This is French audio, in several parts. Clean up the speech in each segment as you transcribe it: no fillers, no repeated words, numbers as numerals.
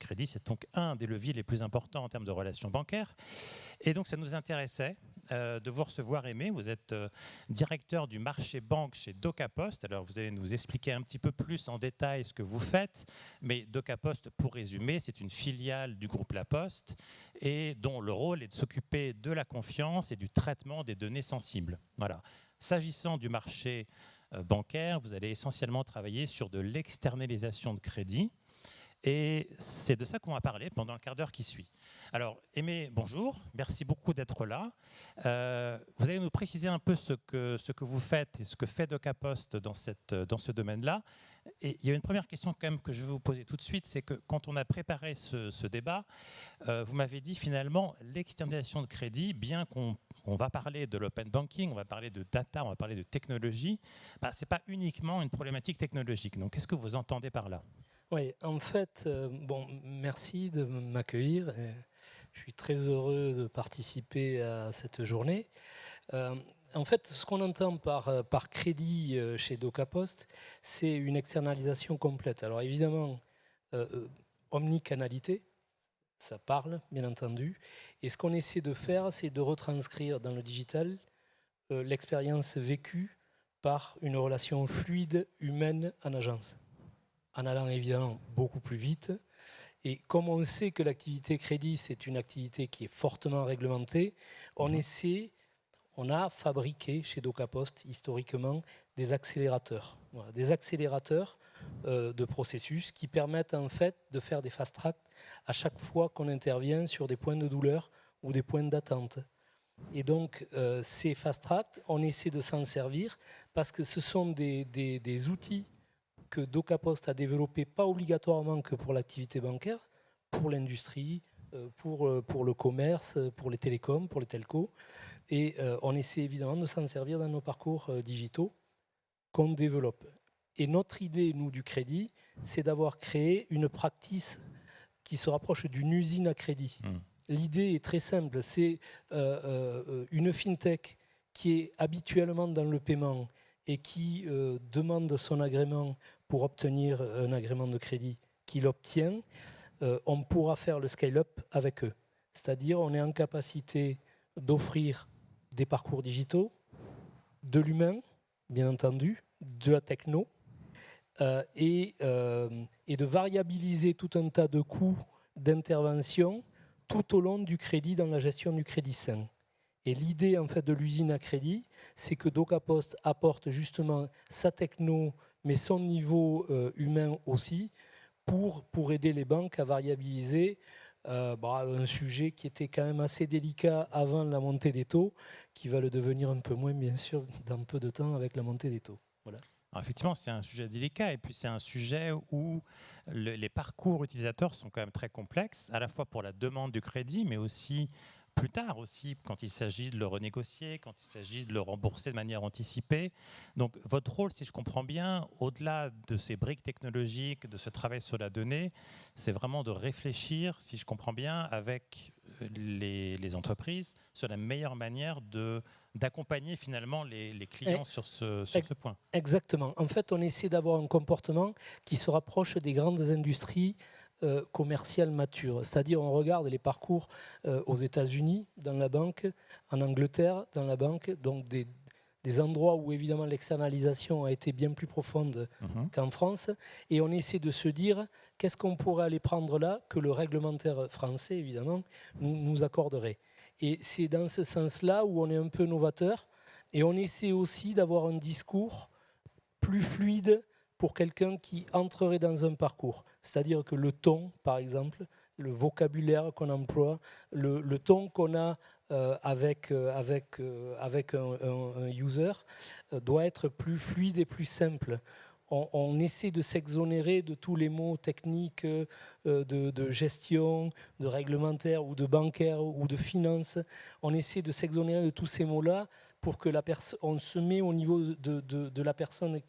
crédit. C'est donc un des leviers les plus importants en termes de relations bancaires. Et donc, ça nous intéressait de vous recevoir, Aimé. Vous êtes directeur du marché banque chez DocaPost. Alors, vous allez nous expliquer un petit peu plus en détail ce que vous faites. Mais DocaPost, pour résumer, c'est une filiale du groupe La Poste et dont le rôle est de s'occuper de la confiance et du traitement des données sensibles. Voilà. S'agissant du marché bancaire, vous allez essentiellement travailler sur de l'externalisation de crédit. Et c'est de ça qu'on va parler pendant le quart d'heure qui suit. Alors, Aimé, bonjour. Merci beaucoup d'être là. Vous allez nous préciser un peu ce que vous faites et ce que fait DocaPost dans ce domaine-là. Et il y a une première question quand même que je vais vous poser tout de suite, c'est que quand on a préparé ce débat, vous m'avez dit finalement l'externalisation de crédit, bien qu'on va parler de l'open banking, on va parler de data, on va parler de technologie, ce n'est pas uniquement une problématique technologique. Donc, qu'est-ce que vous entendez par là ? Oui, en fait, merci de m'accueillir. Je suis très heureux de participer à cette journée. En fait, ce qu'on entend par crédit chez DocaPost, c'est une externalisation complète. Alors évidemment, omnicanalité, ça parle, bien entendu. Et ce qu'on essaie de faire, c'est de retranscrire dans le digital l'expérience vécue par une relation fluide humaine en agence, en allant évidemment beaucoup plus vite. Et comme on sait que l'activité crédit, c'est une activité qui est fortement réglementée, on a fabriqué chez DocaPost historiquement des accélérateurs. Voilà, des accélérateurs de processus qui permettent en fait de faire des fast tracks à chaque fois qu'on intervient sur des points de douleur ou des points d'attente. Et donc, ces fast tracks, on essaie de s'en servir parce que ce sont des outils que DocaPost a développé, pas obligatoirement que pour l'activité bancaire, pour l'industrie, pour le commerce, pour les télécoms, pour les telcos. Et on essaie évidemment de s'en servir dans nos parcours digitaux qu'on développe. Et notre idée, nous, du crédit, c'est d'avoir créé une practice qui se rapproche d'une usine à crédit. L'idée est très simple, c'est une fintech qui est habituellement dans le paiement et qui demande son agrément pour obtenir un agrément de crédit, qu'il obtient, on pourra faire le scale-up avec eux. C'est-à-dire on est en capacité d'offrir des parcours digitaux, de l'humain, bien entendu, de la techno, et de variabiliser tout un tas de coûts d'intervention tout au long du crédit dans la gestion du crédit sain. Et l'idée en fait de l'usine à crédit, c'est que DocaPost apporte justement sa techno, mais son niveau humain aussi, pour aider les banques à variabiliser un sujet qui était quand même assez délicat avant la montée des taux, qui va le devenir un peu moins, bien sûr, dans peu de temps avec la montée des taux. Voilà. Alors effectivement, c'est un sujet délicat et puis c'est un sujet où les parcours utilisateurs sont quand même très complexes, à la fois pour la demande du crédit, mais aussi plus tard aussi quand il s'agit de le renégocier, quand il s'agit de le rembourser de manière anticipée. Donc votre rôle, si je comprends bien, au-delà de ces briques technologiques, de ce travail sur la donnée, c'est vraiment de réfléchir, si je comprends bien, avec les entreprises sur la meilleure manière d'accompagner finalement les clients sur ce point. Exactement. En fait, on essaie d'avoir un comportement qui se rapproche des grandes industries commerciales matures. C'est-à-dire, on regarde les parcours aux États-Unis, dans la banque, en Angleterre, dans la banque, donc des endroits où évidemment l'externalisation a été bien plus profonde qu'en France. Et on essaie de se dire, qu'est-ce qu'on pourrait aller prendre là que le réglementaire français, évidemment, nous accorderait. Et c'est dans ce sens-là où on est un peu novateur. Et on essaie aussi d'avoir un discours plus fluide pour quelqu'un qui entrerait dans un parcours. C'est-à-dire que le ton, par exemple, le vocabulaire qu'on emploie, le ton qu'on a avec un user doit être plus fluide et plus simple. On essaie de s'exonérer de tous les mots techniques de gestion, de réglementaire ou de bancaire ou de finance. On essaie de s'exonérer de tous ces mots-là pour que on se met au niveau de la personne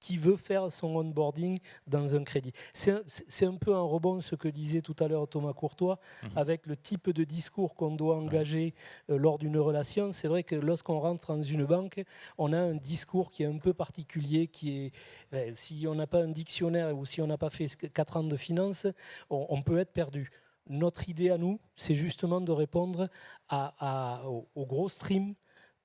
qui veut faire son onboarding dans un crédit. C'est un peu un rebond ce que disait tout à l'heure Thomas Courtois, avec le type de discours qu'on doit engager lors d'une relation. C'est vrai que lorsqu'on rentre dans une banque, on a un discours qui est un peu particulier, qui est, si on n'a pas un dictionnaire ou si on n'a pas fait 4 ans de finance, on peut être perdu. Notre idée à nous, c'est justement de répondre au gros stream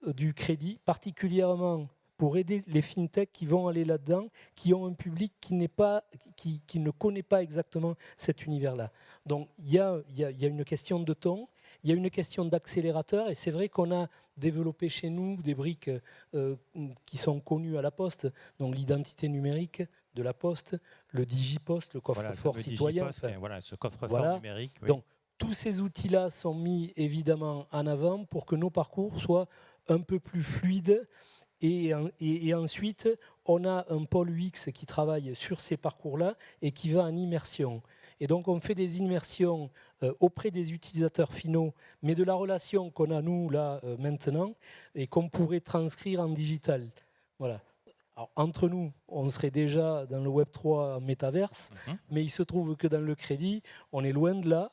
du crédit, particulièrement pour aider les fintechs qui vont aller là-dedans, qui ont un public qui ne connaît pas exactement cet univers-là. Donc il y a une question de ton, il y a une question d'accélérateur, et c'est vrai qu'on a développé chez nous des briques qui sont connues à la Poste, donc l'identité numérique de la Poste, le DigiPost, le coffre-fort citoyen. Voilà, ce coffre-fort numérique. Oui. Donc tous ces outils-là sont mis évidemment en avant pour que nos parcours soient un peu plus fluides. Et ensuite, on a un pôle UX qui travaille sur ces parcours-là et qui va en immersion. Et donc, on fait des immersions auprès des utilisateurs finaux, mais de la relation qu'on a, nous, là, maintenant, et qu'on pourrait transcrire en digital. Voilà. Alors, entre nous, on serait déjà dans le Web3 métaverse, mais il se trouve que dans le crédit, on est loin de là.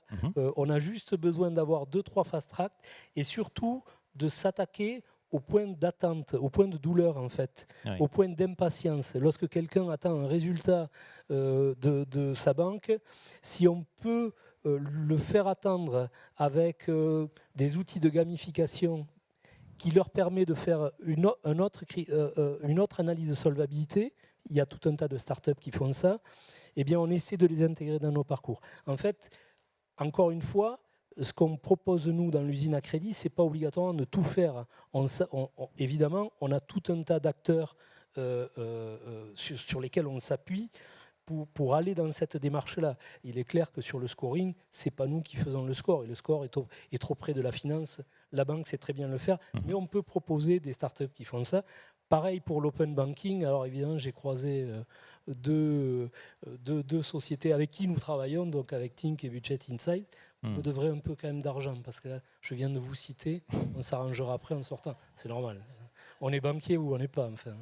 On a juste besoin d'avoir 2-3 fast tracks et surtout de s'attaquer au point d'attente, au point de douleur en fait, au point d'impatience. Lorsque quelqu'un attend un résultat de sa banque, si on peut le faire attendre avec des outils de gamification qui leur permet de faire une autre analyse de solvabilité, il y a tout un tas de startups qui font ça, eh bien on essaie de les intégrer dans nos parcours. En fait, encore une fois, ce qu'on propose nous dans l'usine à crédit, c'est pas obligatoirement de tout faire. Évidemment, on a tout un tas d'acteurs sur lesquels on s'appuie pour aller dans cette démarche-là. Il est clair que sur le scoring, c'est pas nous qui faisons le score, et le score est trop près de la finance. La banque sait très bien le faire, mais on peut proposer des startups qui font ça. Pareil pour l'open banking. Alors évidemment, j'ai croisé deux sociétés avec qui nous travaillons, donc avec Tink et Budget Insight. On devrait un peu quand même d'argent, parce que là, je viens de vous citer, on s'arrangera après en sortant. C'est normal. On est banquier ou on n'est pas, enfin.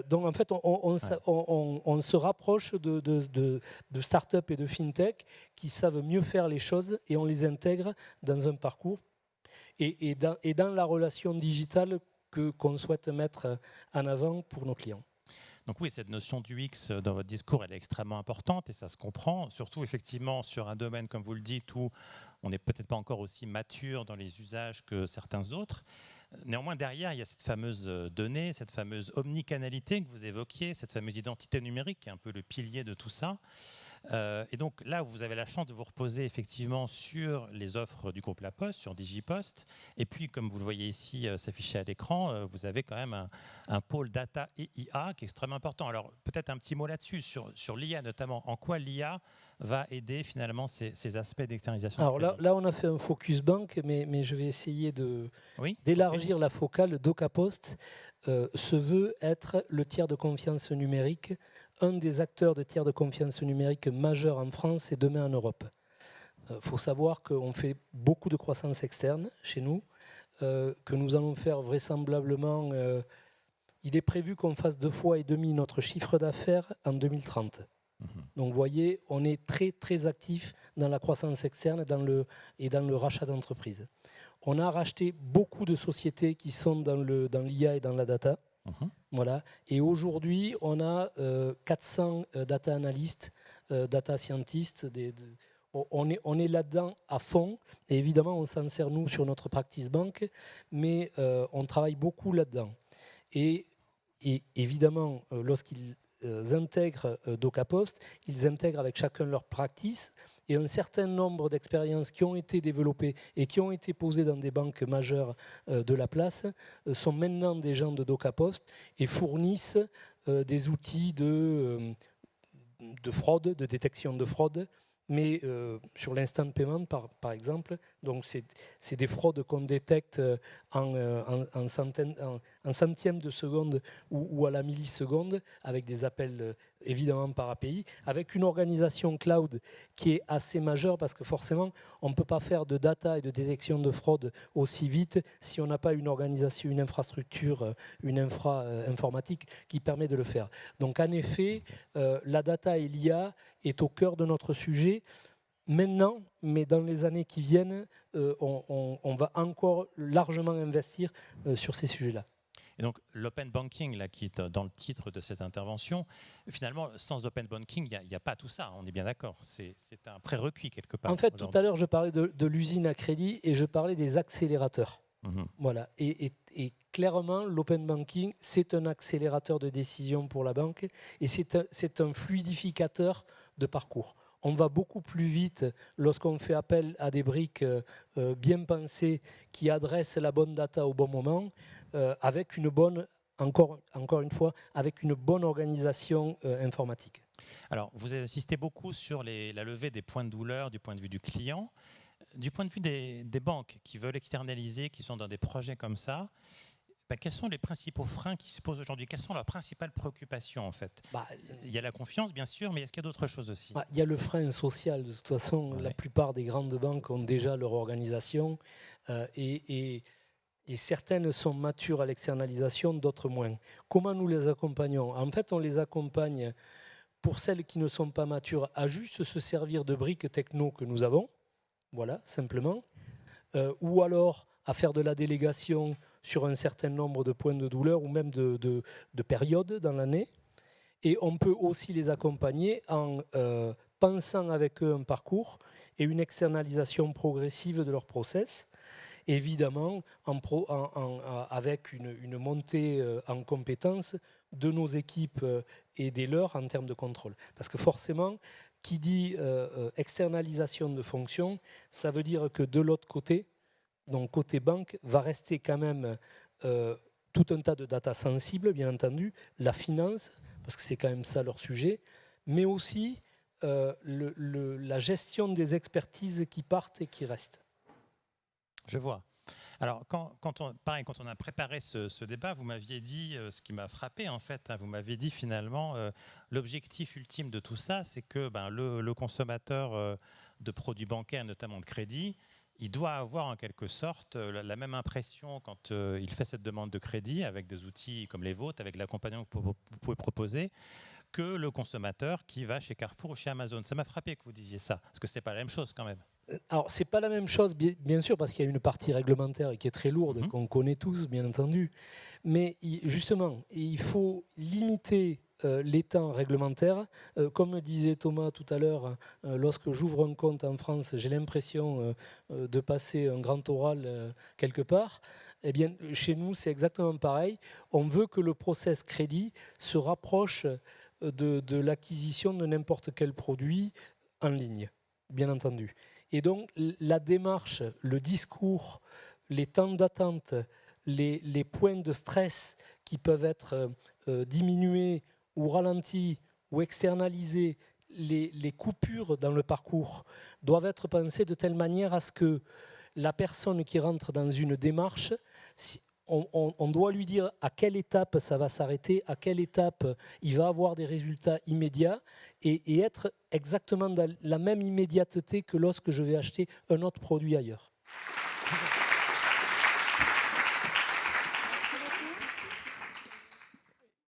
Donc en fait, on se rapproche de start-up et de fintech qui savent mieux faire les choses et on les intègre dans un parcours et dans la relation digitale qu'on souhaite mettre en avant pour nos clients. Donc oui, cette notion d'UX dans votre discours, elle est extrêmement importante et ça se comprend, surtout effectivement sur un domaine, comme vous le dites, où on n'est peut-être pas encore aussi mature dans les usages que certains autres. Néanmoins, derrière, il y a cette fameuse donnée, cette fameuse omnicanalité que vous évoquiez, cette fameuse identité numérique qui est un peu le pilier de tout ça. Et donc là, vous avez la chance de vous reposer effectivement sur les offres du groupe La Poste, sur DigiPost. Et puis, comme vous le voyez ici s'afficher à l'écran, vous avez quand même un pôle data et IA qui est extrêmement important. Alors, peut-être un petit mot là-dessus, sur l'IA notamment. En quoi l'IA va aider finalement ces aspects d'externalisation? Alors là, on a fait un focus banque, mais je vais essayer d'élargir la focale. DocaPost se veut être le tiers de confiance numérique, un des acteurs de tiers de confiance numérique majeurs en France et demain en Europe. Faut savoir qu'on fait beaucoup de croissance externe chez nous, que nous allons faire vraisemblablement... il est prévu qu'on fasse 2,5 fois notre chiffre d'affaires en 2030. Donc vous voyez, on est très très actif dans la croissance externe et dans le rachat d'entreprises. On a racheté beaucoup de sociétés qui sont dans l'IA et dans la data. Voilà. Et aujourd'hui, on a 400 data analystes, data scientists. On est là-dedans à fond. Et évidemment, on s'en sert, nous, sur notre practice bank, mais on travaille beaucoup là-dedans. Et évidemment, lorsqu'ils intègrent DocaPost, ils intègrent avec chacun leur practice et un certain nombre d'expériences qui ont été développées et qui ont été posées dans des banques majeures de la place sont maintenant des gens de DocaPost et fournissent des outils de fraude, de détection de fraude, Mais sur l'instant de paiement, par exemple, donc c'est des fraudes qu'on détecte en centièmes de seconde ou à la milliseconde, avec des appels évidemment par API, avec une organisation cloud qui est assez majeure, parce que forcément, on ne peut pas faire de data et de détection de fraude aussi vite si on n'a pas une organisation, une infrastructure, une infra informatique qui permet de le faire. Donc en effet, la data et l'IA est au cœur de notre sujet maintenant, mais dans les années qui viennent, on va encore largement investir sur ces sujets-là. Et donc l'open banking, là, qui est dans le titre de cette intervention, finalement, sans open banking, il n'y a pas tout ça, on est bien d'accord. C'est un prérequis quelque part. En fait, tout à l'heure, je parlais de l'usine à crédit et je parlais des accélérateurs. Voilà. Et clairement, l'open banking, c'est un accélérateur de décision pour la banque et c'est un fluidificateur de parcours. On va beaucoup plus vite lorsqu'on fait appel à des briques bien pensées qui adressent la bonne data au bon moment, avec une bonne, encore une fois, avec une bonne organisation informatique. Alors, vous insistez beaucoup sur la levée des points de douleur du point de vue du client. Du point de vue des banques qui veulent externaliser, qui sont dans des projets comme ça, quels sont les principaux freins qui se posent aujourd'hui? Quelles sont leurs principales préoccupations en fait? Il y a la confiance bien sûr, mais est-ce qu'il y a d'autres choses aussi? Il y a le frein social. De toute façon, la plupart des grandes banques ont déjà leur organisation et certaines sont matures à l'externalisation, d'autres moins. Comment nous les accompagnons? En fait, on les accompagne, pour celles qui ne sont pas matures, à juste se servir de briques techno que nous avons, voilà, simplement, ou alors à faire de la délégation sur un certain nombre de points de douleur ou même de périodes dans l'année. Et on peut aussi les accompagner en pensant avec eux un parcours et une externalisation progressive de leur process. Évidemment, avec une montée en compétences de nos équipes et des leurs en termes de contrôle. Parce que forcément, qui dit externalisation de fonctions, ça veut dire que de l'autre côté, donc côté banque, va rester quand même tout un tas de data sensibles, bien entendu, la finance, parce que c'est quand même ça leur sujet, mais aussi la gestion des expertises qui partent et qui restent. Je vois. Alors, quand on a préparé ce débat, vous m'aviez dit, ce qui m'a frappé en fait, vous m'aviez dit finalement, l'objectif ultime de tout ça, c'est que le consommateur de produits bancaires, notamment de crédit, il doit avoir en quelque sorte la même impression quand il fait cette demande de crédit avec des outils comme les vôtres, avec l'accompagnement que vous pouvez proposer, que le consommateur qui va chez Carrefour ou chez Amazon. Ça m'a frappé que vous disiez ça, parce que ce n'est pas la même chose quand même. Alors, ce n'est pas la même chose, bien sûr, parce qu'il y a une partie réglementaire qui est très lourde, qu'on connaît tous, bien entendu. Mais justement, il faut limiter les temps réglementaires. Comme disait Thomas tout à l'heure, lorsque j'ouvre un compte en France, j'ai l'impression de passer un grand oral quelque part. Eh bien, chez nous, c'est exactement pareil. On veut que le process crédit se rapproche de l'acquisition de n'importe quel produit en ligne, bien entendu. Et donc, la démarche, le discours, les temps d'attente, les points de stress qui peuvent être diminués ou ralentis ou externalisés, les coupures dans le parcours doivent être pensées de telle manière à ce que la personne qui rentre dans une démarche, on doit lui dire à quelle étape ça va s'arrêter, à quelle étape il va avoir des résultats immédiats et être exactement dans la même immédiateté que lorsque je vais acheter un autre produit ailleurs.